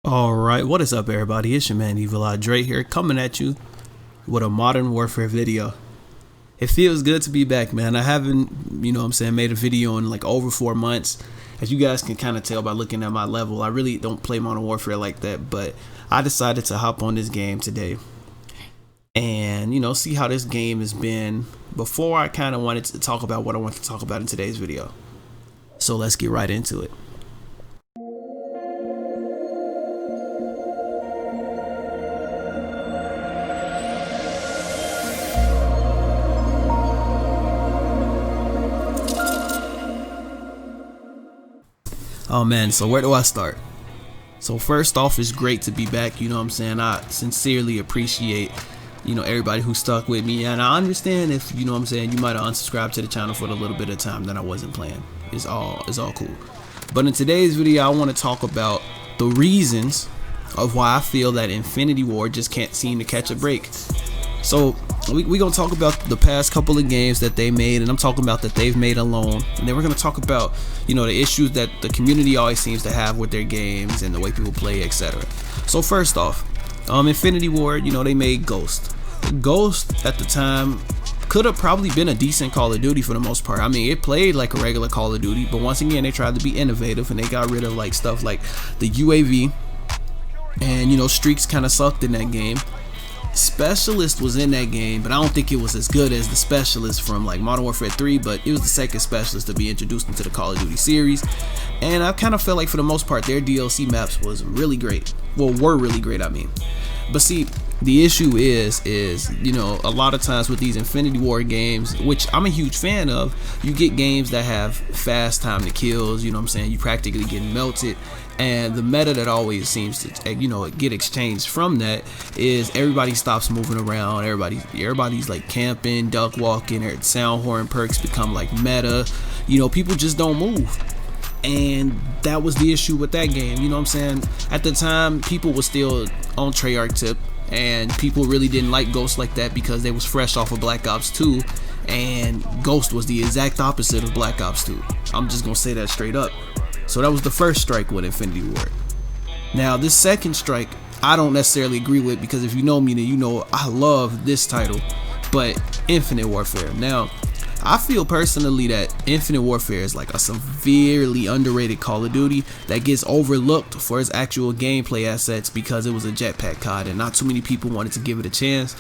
Alright, what is up everybody? It's your man Evil Eye Dre here, coming at you with a Modern Warfare video. It feels good to be back, man. I haven't, made a video in like over 4 months. As you guys can kind of tell by looking at my level, I really don't play Modern Warfare like that, but I decided to hop on this game today and, see how this game has been before I kind of wanted to talk about what I want to talk about in today's video. So let's get right into it. Oh man, so where do I start? So first off, it's great to be back, I sincerely appreciate, everybody who stuck with me, and I understand if, you might have unsubscribed to the channel for the little bit of time that I wasn't playing. It's all cool. But in today's video, I want to talk about the reasons of why I feel that Infinity Ward just can't seem to catch a break. So we're going to talk about the past couple of games that they made, and I'm talking about that they've made alone. And then we're going to talk about, the issues that the community always seems to have with their games and the way people play, etc. So first off, Infinity Ward, they made Ghost. Ghost at the time could have probably been a decent Call of Duty for the most part. I mean, it played like a regular Call of Duty, but once again, they tried to be innovative and they got rid of like stuff like the UAV, and streaks kind of sucked in that game. Specialist was in that game, but I don't think it was as good as the Specialist from like Modern Warfare 3, but it was the second Specialist to be introduced into the Call of Duty series, and I kind of felt like for the most part their DLC maps was really great. Well, were really great, I mean. But see, the issue is a lot of times with these Infinity Ward games, which I'm a huge fan of, you get games that have fast time to kills, you practically get melted. And the meta that always seems to get exchanged from that is everybody stops moving around, everybody's like camping, duck walking, or sound horn perks become like meta. People just don't move. And that was the issue with that game. At the time, people were still on Treyarch tip, and people really didn't like Ghost like that because they was fresh off of Black Ops 2, and Ghost was the exact opposite of Black Ops 2. I'm just gonna say that straight up. So that was the first strike with Infinity Ward. Now this second strike, I don't necessarily agree with, because if you know me, then you know I love this title, but Infinite Warfare. Now, I feel personally that Infinite Warfare is like a severely underrated Call of Duty that gets overlooked for its actual gameplay assets because it was a jetpack COD and not too many people wanted to give it a chance.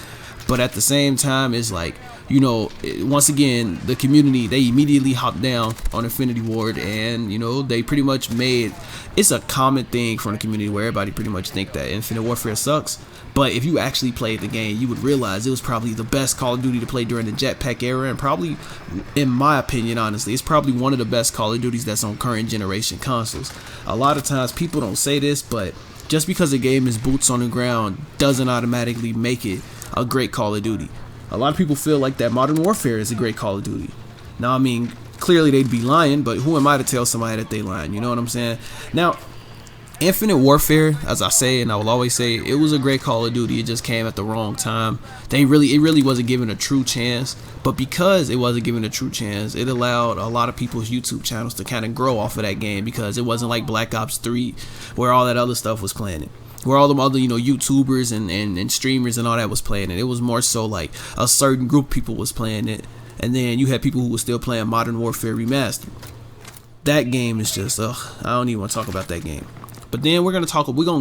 But at the same time, it's like, once again, the community, they immediately hopped down on Infinity Ward, and they pretty much made it's a common thing from the community where everybody pretty much think that Infinite Warfare sucks. But if you actually played the game, you would realize it was probably the best Call of Duty to play during the jetpack era, and probably, in my opinion, honestly, it's probably one of the best Call of Duties that's on current generation consoles. A lot of times people don't say this, but just because a game is boots on the ground doesn't automatically make it a great Call of Duty. A lot of people feel like that Modern Warfare is a great Call of Duty. Now, I mean, clearly they'd be lying, but who am I to tell somebody that they lying? You know what I'm saying? Now, Infinite Warfare, as I say, and I will always say, it was a great Call of Duty. It just came at the wrong time. It really wasn't given a true chance. But because it wasn't given a true chance, it allowed a lot of people's YouTube channels to kind of grow off of that game, because it wasn't like Black Ops 3 where all that other stuff was playing it, where all them other YouTubers and streamers and all that was playing it. It was more so like a certain group of people was playing it, and then you had people who were still playing Modern Warfare Remastered. That game is just I don't even want to talk about that game. But then we're gonna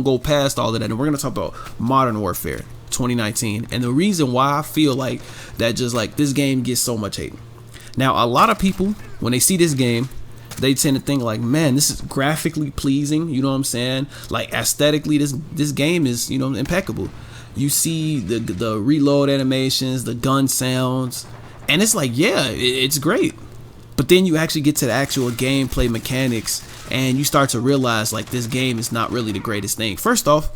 go past all of that, and we're gonna talk about Modern Warfare 2019, and the reason why I feel like that, just like this game gets so much hate. Now, a lot of people, when they see this game, they tend to think like, man, this is graphically pleasing, you know what I'm saying? Like aesthetically, this game is, impeccable. You see the reload animations, the gun sounds, and it's like, yeah, it's great. But then you actually get to the actual gameplay mechanics, and you start to realize like this game is not really the greatest thing. First off,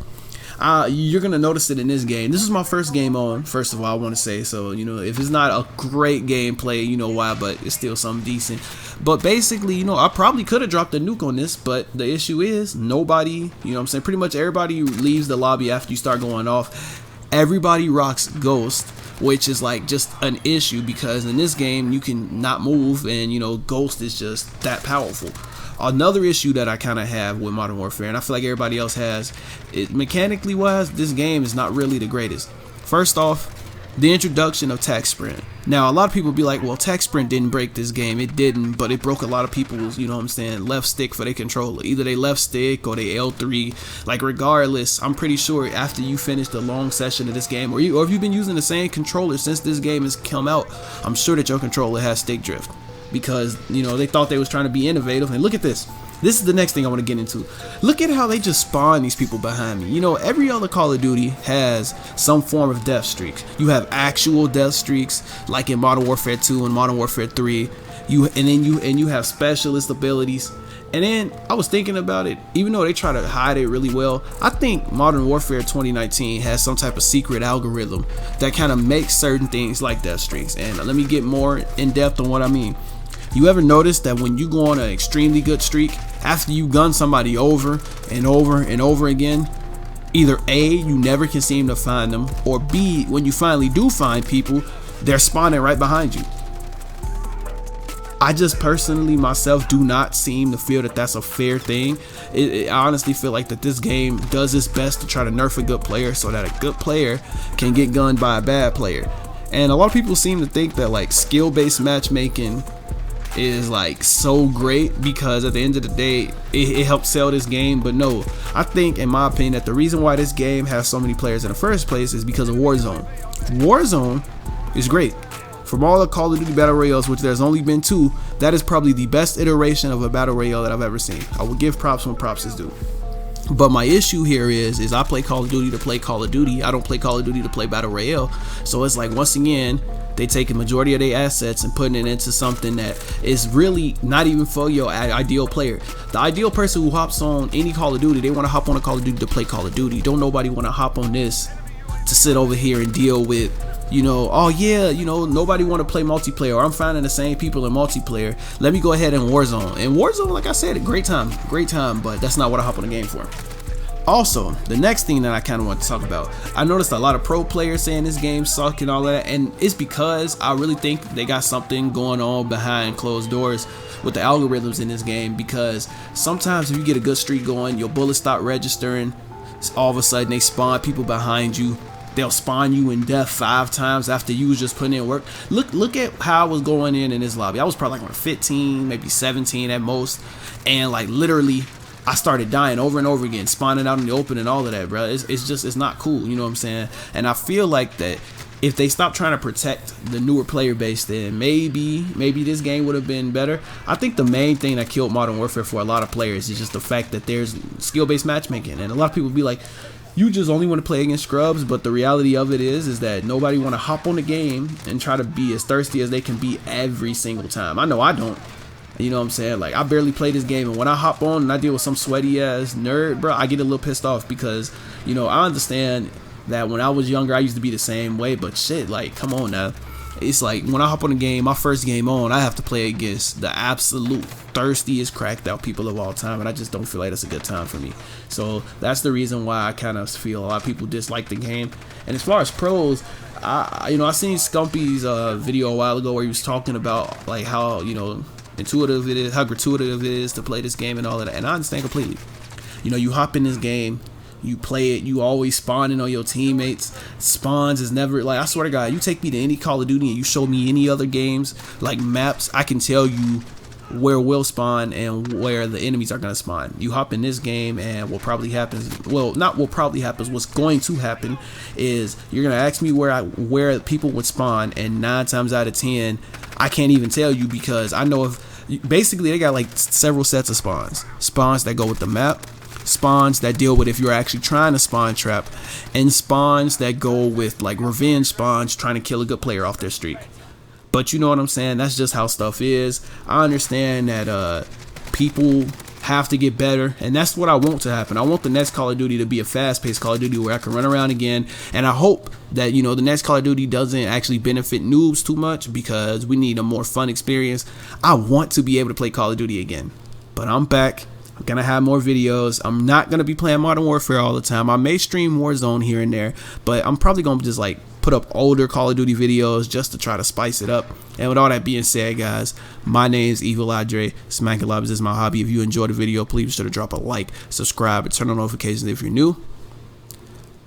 you're gonna notice it in this game. This is my first game on, first of all, I want to say. So if it's not a great gameplay, you know why, but it's still something decent. But basically, I probably could have dropped a nuke on this, but the issue is nobody, pretty much everybody leaves the lobby after you start going off. Everybody rocks Ghost, which is like just an issue, because in this game you can not move, and Ghost is just that powerful. Another issue that I kind of have with Modern Warfare, and I feel like everybody else has, mechanically wise, this game is not really the greatest. First off, the introduction of tech sprint. Now, a lot of people be like, well, tech sprint didn't break this game. It didn't, but it broke a lot of people's, you know what I'm saying, left stick for their controller. Either they left stick or they L3. Like, regardless, I'm pretty sure after you finish the long session of this game, or if you've been using the same controller since this game has come out, I'm sure that your controller has stick drift. Because, you know, they thought they was trying to be innovative. And look at this. This is the next thing I want to get into. Look at how they just spawn these people behind me. You know, every other Call of Duty has some form of death streaks. You have actual death streaks, like in Modern Warfare 2 and Modern Warfare 3. You have specialist abilities. And then I was thinking about it, even though they try to hide it really well, I think Modern Warfare 2019 has some type of secret algorithm that kind of makes certain things like death streaks. And let me get more in depth on what I mean. You ever notice that when you go on an extremely good streak, after you gun somebody over and over and over again, either A, you never can seem to find them, or B, when you finally do find people, they're spawning right behind you. I just personally myself do not seem to feel that that's a fair thing. I honestly feel like that this game does its best to try to nerf a good player so that a good player can get gunned by a bad player. And a lot of people seem to think that like skill-based matchmaking is like so great because at the end of the day it helps sell this game. But no, I think in my opinion that the reason why this game has so many players in the first place is because of Warzone. Warzone is great. From all the Call of Duty Battle Royales, which there's only been 2, that is probably the best iteration of a Battle Royale that I've ever seen. I will give props when props is due. But my issue here is I play Call of Duty to play Call of Duty. I don't play Call of Duty to play Battle Royale. So it's like, once again, they take a majority of their assets and putting it into something that is really not even for your ideal player. The ideal person who hops on any Call of Duty, they want to hop on a Call of Duty to play Call of Duty. Don't nobody want to hop on this to sit over here and deal with, you know, oh yeah, you know, nobody want to play multiplayer, or I'm finding the same people in multiplayer. Let me go ahead and Warzone. And Warzone, like I said, a great time, but that's not what I hop on the game for. Also, the next thing that I kind of want to talk about, I noticed a lot of pro players saying this game suck and all that, and it's because I really think they got something going on behind closed doors with the algorithms in this game. Because sometimes if you get a good streak going, your bullets stop registering, all of a sudden they spawn people behind you. They'll spawn you in death 5 times after you was just putting in work. Look at how I was going in this lobby. I was probably like on 15, maybe 17 at most, and like literally I started dying over and over again, spawning out in the open and all of that, bro. It's not cool, you know what I'm saying? And I feel like that if they stop trying to protect the newer player base, then maybe this game would have been better. I think the main thing that killed Modern Warfare for a lot of players is just the fact that there's skill-based matchmaking, and a lot of people be like, you just only want to play against scrubs. But the reality of it is that nobody want to hop on the game and try to be as thirsty as they can be every single time. I know I don't. You know what I'm saying? Like, I barely play this game, and when I hop on and I deal with some sweaty ass nerd, bro, I get a little pissed off because, you know, I understand that when I was younger I used to be the same way, but shit, like, come on now. It's like when I hop on the game, my first game on, I have to play against the absolute thirstiest, cracked out people of all time, and I just don't feel like that's a good time for me. So that's the reason why I kind of feel a lot of people dislike the game. And as far as pros, I seen Scumpy's video a while ago where he was talking about like how, you know, intuitive it is, how gratuitous it is to play this game and all of that, and I understand completely. You know, you hop in this game, you play it, you always spawning on your teammates. Spawns is never, like, I swear to God, you take me to any Call of Duty and you show me any other games, like maps, I can tell you where we'll spawn and where the enemies are going to spawn. You hop in this game and what probably happens, well, not what probably happens, what's going to happen is you're going to ask me where people would spawn, and 9 times out of 10, I can't even tell you, because I know basically they got like several sets of spawns that go with the map, spawns that deal with if you're actually trying to spawn trap, and spawns that go with like revenge spawns trying to kill a good player off their streak. But you know what I'm saying, that's just how stuff is. I understand that people have to get better, and that's what I want to happen. I want the next Call of Duty to be a fast-paced Call of Duty where I can run around again, and I hope that, you know, the next Call of Duty doesn't actually benefit noobs too much, because we need a more fun experience. I want to be able to play Call of Duty again, but I'm back. I'm gonna have more videos. I'm not gonna be playing Modern Warfare all the time. I may stream Warzone here and there, but I'm probably gonna just like put up older Call of Duty videos just to try to spice it up. And with all that being said, guys, my name is Evil Andre. Smacking lobbies is my hobby. If you enjoyed the video, please be sure to drop a like, subscribe, and turn on notifications if you're new.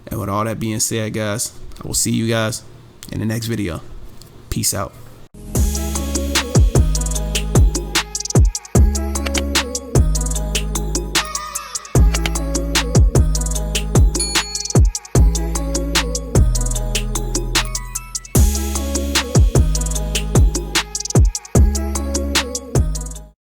And with all that being said, guys, I will see you guys in the next video. Peace out.